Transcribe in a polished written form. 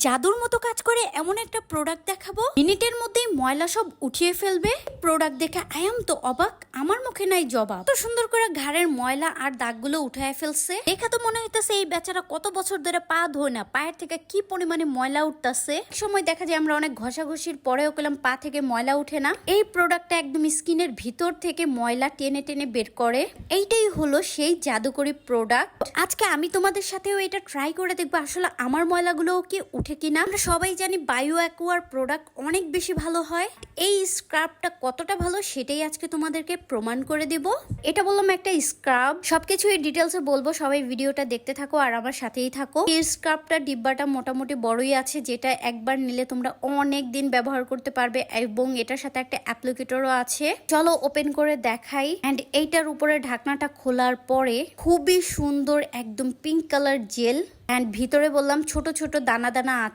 জাদুর মতো কাজ করে এমন একটা প্রোডাক্ট দেখাবো, মিনিটের মধ্যেই ময়লা সব উঠিয়ে ফেলবে। প্রোডাক্ট দেখে আই এম তো অবাক, আমার মুখে নাই জবাব। তো সুন্দর করে ঘাড়ের ময়লা আর দাগগুলো উঠায় ফেলছে। দেখা তো মনে হইতেছে এই বেচারা কত বছর ধরে পা ধোয় না, পায়ের থেকে কি পরিমাণে ময়লা উঠতেছে। সময় দেখা যায় আমরা অনেক ঘষাঘষির পরেও পেলাম পা থেকে ময়লা উঠে না। এই প্রোডাক্টটা একদম স্কিনের ভিতর থেকে ময়লা টেনে টেনে বের করে। এইটাই হলো সেই জাদুকরি প্রোডাক্ট। আজকে আমি তোমাদের সাথেও এটা ট্রাই করে দেখবো আসলে আমার ময়লাগুলোও কি উঠে কিনা। আমরা সবাই জানি বায়ো অ্যাকোয়ার প্রোডাক্ট অনেক বেশি ভালো হয়। এই স্ক্রাবটা কতটা ভালো সেটাই আজকে তোমাদেরকে প্রমাণ করে দেব। এটা বললাম একটা স্ক্রাব, সবকিছু এই ডিটেলসে বলবো, সবাই ভিডিওটা দেখতে থাকো আর আমার সাথেই থাকো। এই স্ক্রাবটা ডিব্বাটা মোটামুটি বড়ই আছে, যেটা একবার নিলে তোমরা অনেক দিন ব্যবহার করতে পারবে এবং এটার সাথে একটা অ্যাপ্লিকেটরও আছে। চলো ওপেন করে দেখাই। এন্ড এইটার উপরে ঢাকনাটা খোলার পরে খুবই সুন্দর একদম পিঙ্ক কালার জেল, এন্ড ভিতরে বললাম ছোট ছোট দানা দানা আছে।